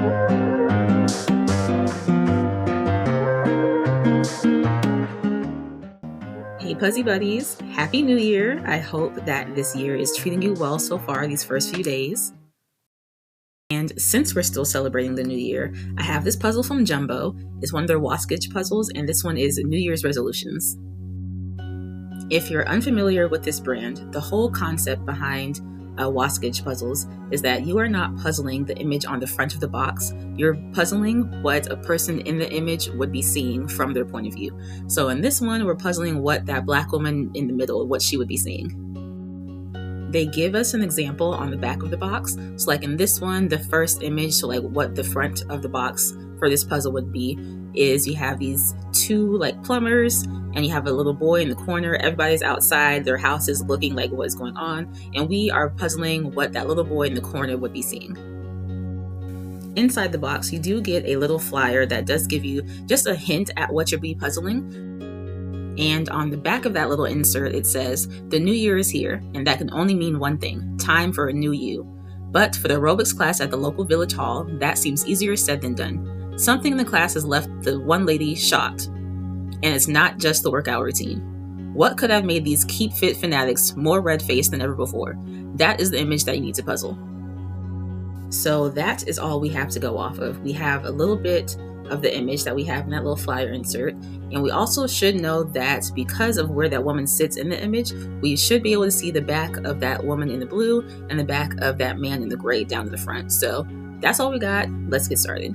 Hey Puzzle Buddies, Happy New Year! I hope that this year is treating you well so far these first few days. And since we're still celebrating the new year, I have this puzzle from Jumbo. It's one of their Wasgij puzzles, and this one is New Year's resolutions. If you're unfamiliar with this brand, the whole concept behind Wasgij puzzles is that you are not puzzling the image on the front of the box. You're puzzling what a person in the image would be seeing from their point of view. So in this one, we're puzzling what that black woman in the middle, what she would be seeing. They give us an example on the back of the box. So like in this one, the first image, so like what the front of the box for this puzzle would be, is you have these two like plumbers and you have a little boy in the corner. Everybody's outside, their house is looking like what's going on, and we are puzzling what that little boy in the corner would be seeing. Inside the box, you do get a little flyer that does give you just a hint at what you'll be puzzling. And on the back of that little insert, it says, "The new year is here," and that can only mean one thing: time for a new you. But for the aerobics class at the local village hall, that seems easier said than done. Something in the class has left the one lady shocked. And it's not just the workout routine. What could have made these keep fit fanatics more red-faced than ever before? That is the image that you need to puzzle. So that is all we have to go off of. We have a little bit of the image that we have in that little flyer insert. And we also should know that because of where that woman sits in the image, we should be able to see the back of that woman in the blue and the back of that man in the gray down to the front. So that's all we got. Let's get started.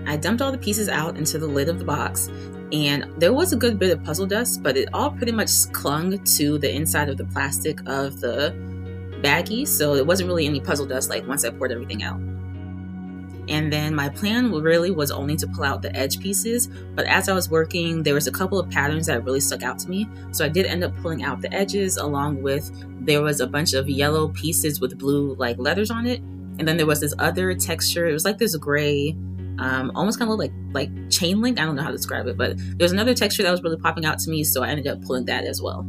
I dumped all the pieces out into the lid of the box, and there was a good bit of puzzle dust, but it all pretty much clung to the inside of the plastic of the baggie, so it wasn't really any puzzle dust like once I poured everything out. And then my plan really was only to pull out the edge pieces, but as I was working, there was a couple of patterns that really stuck out to me, so I did end up pulling out the edges, along with there was a bunch of yellow pieces with blue like letters on it, and then there was this other texture. It was like this gray, almost kind of looked like chain link. I don't know how to describe it, but there was another texture that was really popping out to me, so I ended up pulling that as well.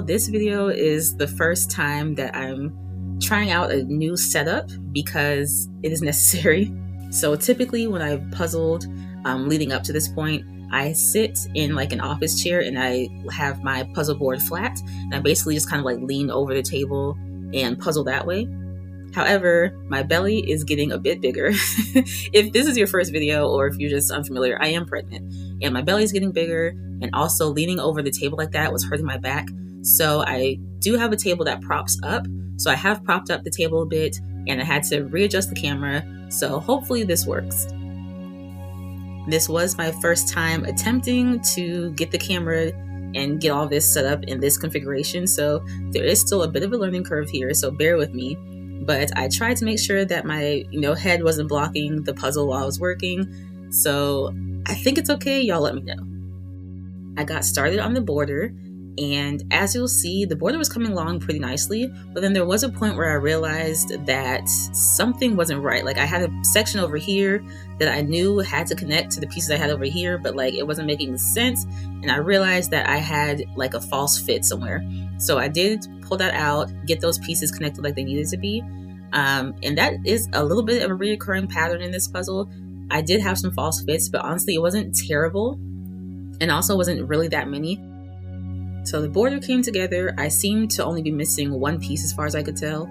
This video is the first time that I'm trying out a new setup because it is necessary. So typically when I've puzzled leading up to this point, I sit in like an office chair and I have my puzzle board flat, and I basically just kind of like lean over the table and puzzle that way. However, my belly is getting a bit bigger. If this is your first video or if you're just unfamiliar, I am pregnant and my belly is getting bigger, and also leaning over the table like that was hurting my back. So I do have a table that props up. So I have propped up the table a bit, and I had to readjust the camera. So hopefully this works. This was my first time attempting to get the camera and get all this set up in this configuration. So there is still a bit of a learning curve here, so bear with me. But I tried to make sure that my head wasn't blocking the puzzle while I was working. So I think it's okay. Y'all let me know. I got started on the border, and as you'll see, the border was coming along pretty nicely, but then there was a point where I realized that something wasn't right. Like I had a section over here that I knew had to connect to the pieces I had over here, but like it wasn't making sense. And I realized that I had like a false fit somewhere. So I did pull that out, get those pieces connected like they needed to be. And that is a little bit of a reoccurring pattern in this puzzle. I did have some false fits, but honestly, it wasn't terrible. And also wasn't really that many. So the border came together. I seemed to only be missing one piece as far as I could tell.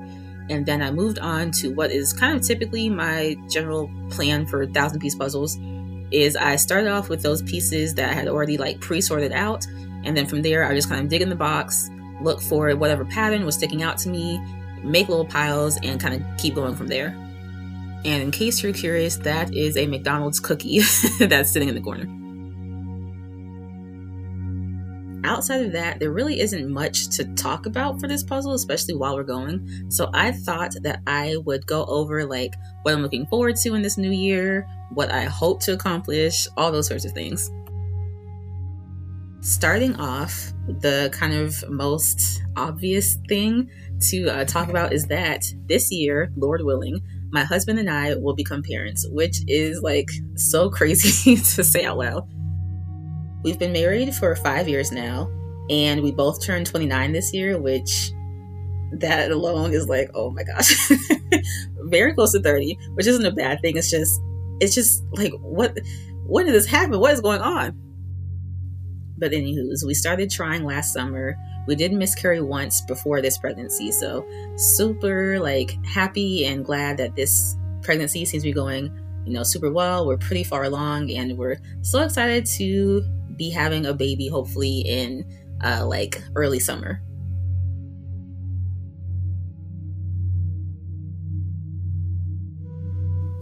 And then I moved on to what is kind of typically my general plan for 1,000-piece puzzles. Is I started off with those pieces that I had already like pre-sorted out. And then from there, I just kind of dig in the box, look for whatever pattern was sticking out to me, make little piles, and kind of keep going from there. And in case you're curious, that is a McDonald's cookie that's sitting in the corner. Outside of that, there really isn't much to talk about for this puzzle, especially while we're going. So I thought that I would go over like what I'm looking forward to in this new year, what I hope to accomplish, all those sorts of things. Starting off, the kind of most obvious thing to talk about is that this year, Lord willing, my husband and I will become parents, which is like so crazy to say out loud. We've been married for 5 years now, and we both turned 29 this year, which that alone is like, oh my gosh. Very close to 30, which isn't a bad thing. It's just like, when did this happen? What is going on? But anywho's, we started trying last summer. We did miscarry once before this pregnancy, so super like happy and glad that this pregnancy seems to be going, super well. We're pretty far along, and we're so excited to be having a baby, hopefully in like early summer.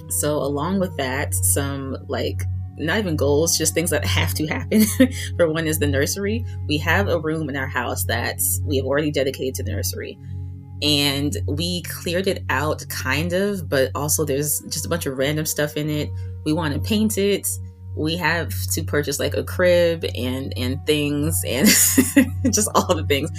So along with that, some like not even goals, just things that have to happen. For one is the nursery. We have a room in our house that we have already dedicated to the nursery. And we cleared it out kind of, but also there's just a bunch of random stuff in it. We want to paint it. We have to purchase like a crib and things and just all the things.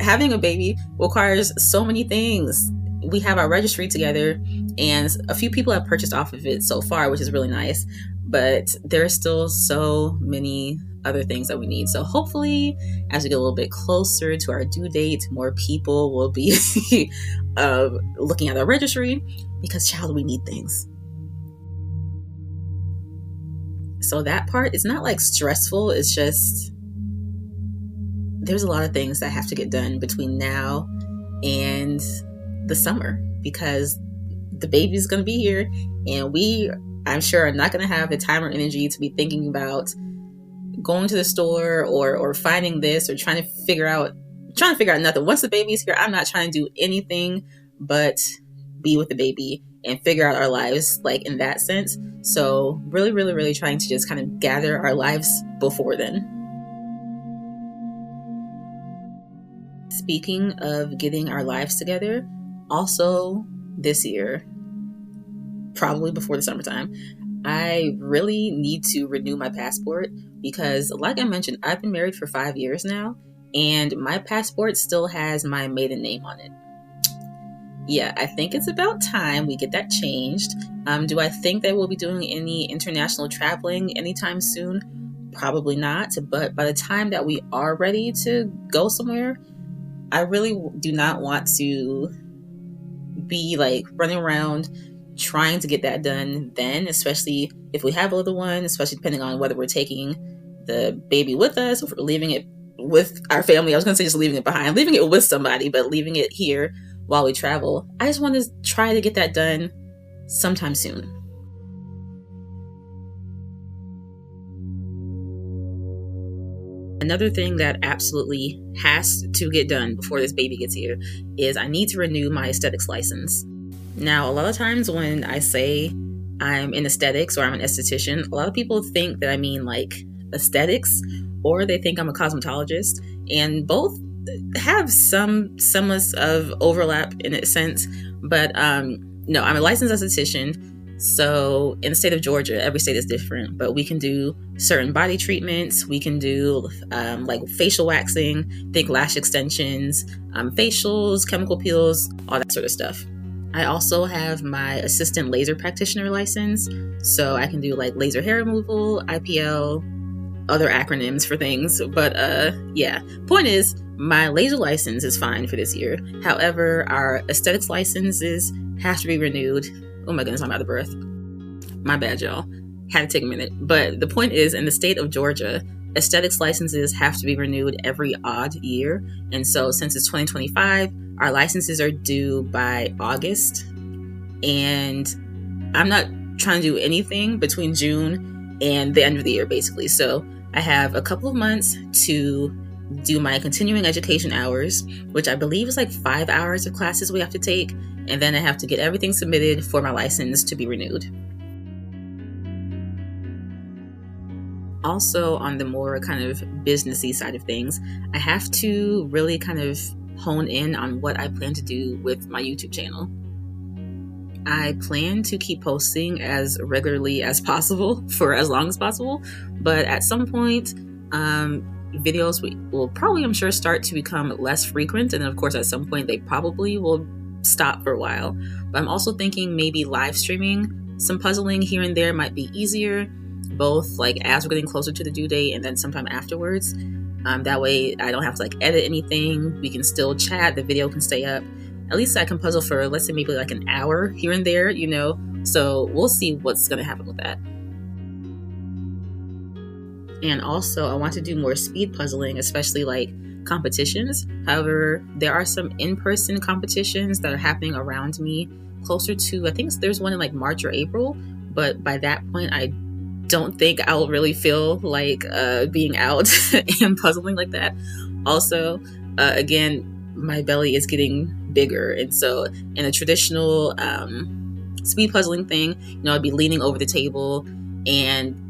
Having a baby requires so many things. We have our registry together, and a few people have purchased off of it so far, which is really nice. But there are still so many other things that we need. So hopefully, as we get a little bit closer to our due date, more people will be looking at our registry, because child, we need things. So that part is not like stressful. It's just there's a lot of things that have to get done between now and the summer, because the baby's going to be here, and I'm sure are not going to have the time or energy to be thinking about going to the store or finding this or trying to figure out nothing. Once the baby's here, I'm not trying to do anything but be with the baby and figure out our lives, like in that sense. So really, really, really trying to just kind of gather our lives before then. Speaking of getting our lives together, also this year, probably before the summertime, I really need to renew my passport, because like I mentioned, I've been married for 5 years now, and my passport still has my maiden name on it. Yeah, I think it's about time we get that changed. Do I think that we'll be doing any international traveling anytime soon? Probably not, but by the time that we are ready to go somewhere, I really do not want to be like running around trying to get that done then, especially if we have a little one, especially depending on whether we're taking the baby with us, or if we're leaving it with our family. I was going to say just leaving it behind, leaving it with somebody, but leaving it here while we travel. I just want to try to get that done sometime soon. Another thing that absolutely has to get done before this baby gets here is I need to renew my aesthetics license. Now, a lot of times when I say I'm in aesthetics or I'm an esthetician, a lot of people think that I mean like aesthetics, or they think I'm a cosmetologist, and both have some semblance of overlap in a sense. But no, I'm a licensed esthetician. So in the state of Georgia, every state is different, but we can do certain body treatments. We can do like facial waxing, think lash extensions, facials, chemical peels, all that sort of stuff. I also have my assistant laser practitioner license, so I can do like laser hair removal, IPL, other acronyms for things. But yeah, point is, my laser license is fine for this year. However, our aesthetics licenses have to be renewed. Oh my goodness, I'm out of breath. My bad, y'all. Had to take a minute. But the point is, in the state of Georgia, aesthetics licenses have to be renewed every odd year. And so since it's 2025, our licenses are due by August. And I'm not trying to do anything between June and the end of the year, basically. So I have a couple of months to do my continuing education hours, which I believe is like 5 hours of classes we have to take. And then I have to get everything submitted for my license to be renewed. Also, on the more kind of businessy side of things, I have to really kind of hone in on what I plan to do with my YouTube channel. I plan to keep posting as regularly as possible for as long as possible, but at some point, videos will probably, I'm sure, start to become less frequent, and then of course at some point they probably will stop for a while. But I'm also thinking maybe live streaming some puzzling here and there might be easier, both like as we're getting closer to the due date and then sometime afterwards. That way I don't have to like edit anything. We can still chat. The video can stay up. At least I can puzzle for, let's say, maybe like an hour here and there, you know? So we'll see what's going to happen with that. And also, I want to do more speed puzzling, especially like competitions. However, there are some in-person competitions that are happening around me closer to, I think there's one in like March or April. But by that point, I don't think I'll really feel like being out and puzzling like that. Also, again, my belly is getting bigger. And so in a traditional speed puzzling thing, you know, I'd be leaning over the table, and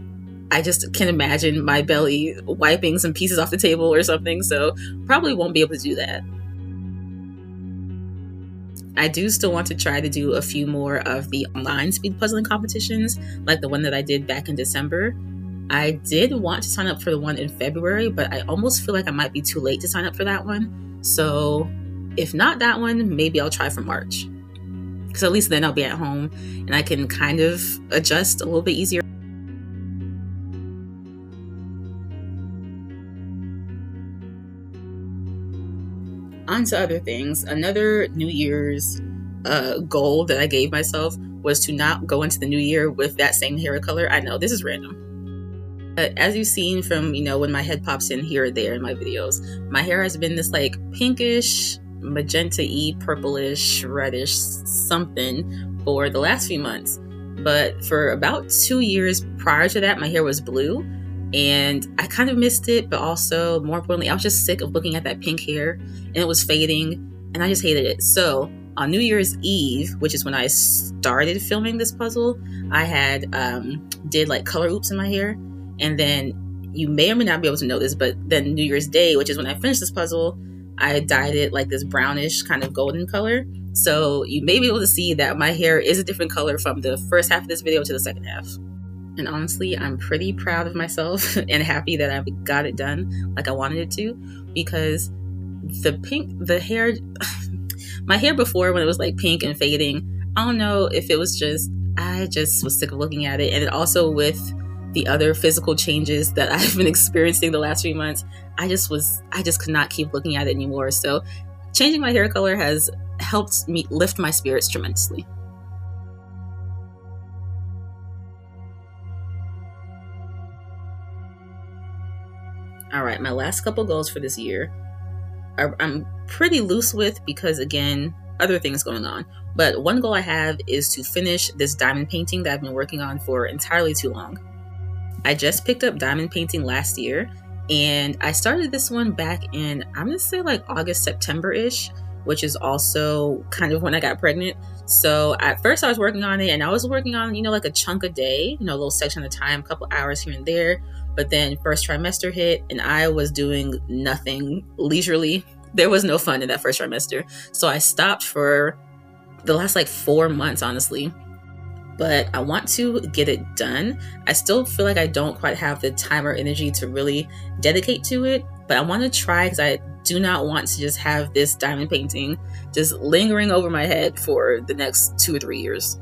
I just can imagine my belly wiping some pieces off the table or something. So probably won't be able to do that. I do still want to try to do a few more of the online speed puzzling competitions, like the one that I did back in December. I did want to sign up for the one in February, but I almost feel like I might be too late to sign up for that one. So if not that one, maybe I'll try for March. Because at least then I'll be at home and I can kind of adjust a little bit easier. On to other things. Another New Year's goal that I gave myself was to not go into the new year with that same hair color. I know this is random, but as you've seen from, you know, when my head pops in here or there in my videos, my hair has been this like pinkish, magenta-y, purplish, reddish something for the last few months. But for about 2 years prior to that, my hair was blue. And I kind of missed it, but also, more importantly, I was just sick of looking at that pink hair, and it was fading, and I just hated it. So on New Year's Eve, which is when I started filming this puzzle, I had did like color oops in my hair. And then you may or may not be able to know this, but then New Year's Day, which is when I finished this puzzle, I dyed it like this brownish kind of golden color. So you may be able to see that my hair is a different color from the first half of this video to the second half. And honestly, I'm pretty proud of myself and happy that I got it done like I wanted it to, because the hair, my hair before, when it was like pink and fading, I don't know if it was just, I just was sick of looking at it. And also with the other physical changes that I've been experiencing the last few months, I just could not keep looking at it anymore. So changing my hair color has helped me lift my spirits tremendously. All right, my last couple goals for this year I'm pretty loose with, because again, other things going on. But one goal I have is to finish this diamond painting that I've been working on for entirely too long. I just picked up diamond painting last year, and I started this one back in, I'm gonna say like August, September-ish, which is also kind of when I got pregnant. So at first I was working on it, and I was working on, you know, like a chunk a day, you know, a little section at a time, a couple hours here and there. But then first trimester hit, and I was doing nothing leisurely. There was no fun in that first trimester. So I stopped for the last like 4 months, honestly. But I want to get it done. I still feel like I don't quite have the time or energy to really dedicate to it, but I want to try, because I do not want to just have this diamond painting just lingering over my head for the next 2 or 3 years.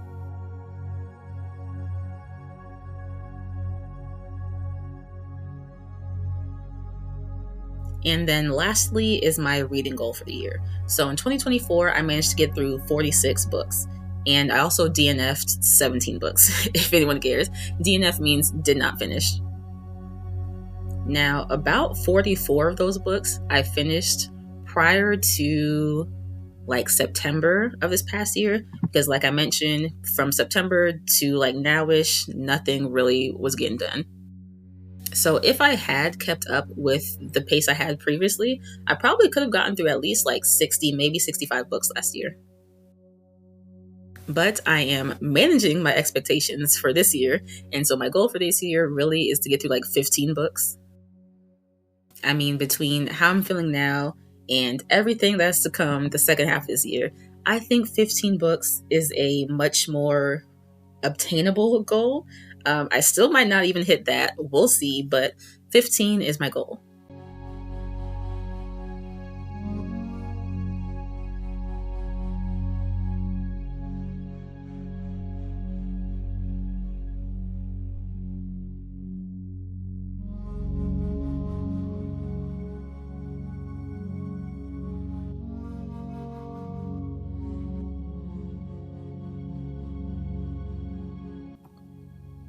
And then lastly is my reading goal for the year. So in 2024, I managed to get through 46 books. And I also DNF'd 17 books, if anyone cares. DNF means did not finish. Now, about 44 of those books I finished prior to like September of this past year, because like I mentioned, from September to like nowish, nothing really was getting done. So if I had kept up with the pace I had previously, I probably could have gotten through at least like 60, maybe 65 books last year. But I am managing my expectations for this year. And so my goal for this year really is to get through like 15 books. I mean, between how I'm feeling now and everything that's to come the second half of this year, I think 15 books is a much more obtainable goal. I still might not even hit that. We'll see, but 15 is my goal.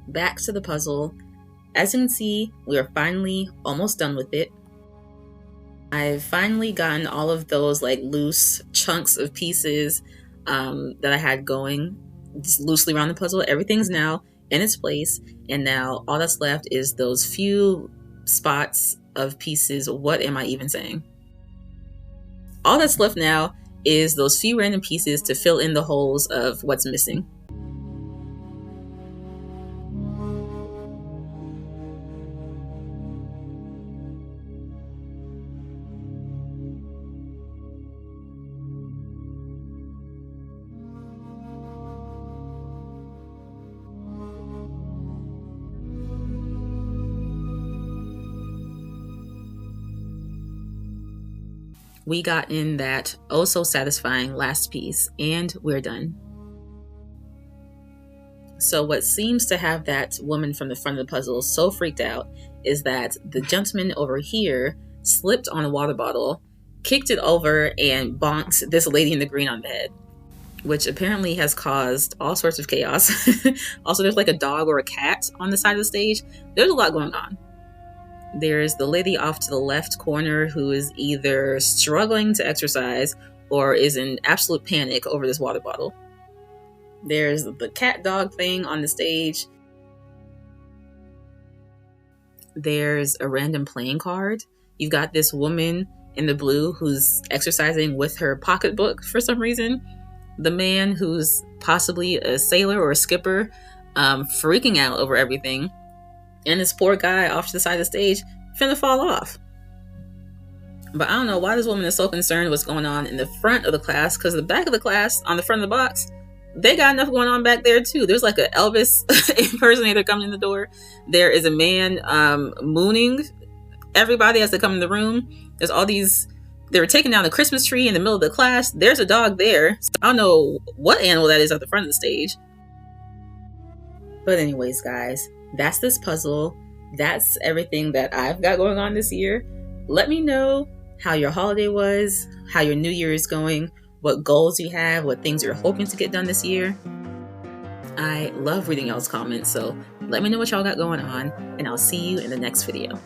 back to the puzzle. As you can see, we are finally almost done with it. I've finally gotten all of those like loose chunks of pieces that I had going just loosely around the puzzle. Everything's now in its place, and now all that's left is those few spots of pieces. What am I even saying? All that's left now is those few random pieces to fill in the holes of what's missing. We got in that oh so satisfying last piece, and we're done. So what seems to have that woman from the front of the puzzle so freaked out is that the gentleman over here slipped on a water bottle, kicked it over, and bonked this lady in the green on the head, which apparently has caused all sorts of chaos. Also, there's like a dog or a cat on the side of the stage. There's a lot going on. There's the lady off to the left corner who is either struggling to exercise or is in absolute panic over this water bottle. There's the cat dog thing on the stage. There's a random playing card. You've got this woman in the blue who's exercising with her pocketbook for some reason. The man who's possibly a sailor or a skipper, freaking out over everything. And this poor guy off to the side of the stage finna fall off. But I don't know why this woman is so concerned what's going on in the front of the class, because the back of the class, on the front of the box, they got enough going on back there too. There's like an Elvis impersonator coming in the door. There is a man mooning everybody as they come in the room. There's all these, they were taking down the Christmas tree in the middle of the class. There's a dog there. So I don't know what animal that is at the front of the stage. But anyways, guys, that's this puzzle. That's everything that I've got going on this year. Let me know how your holiday was, how your new year is going, what goals you have, what things you're hoping to get done this year. I love reading y'all's comments, so let me know what y'all got going on, and I'll see you in the next video.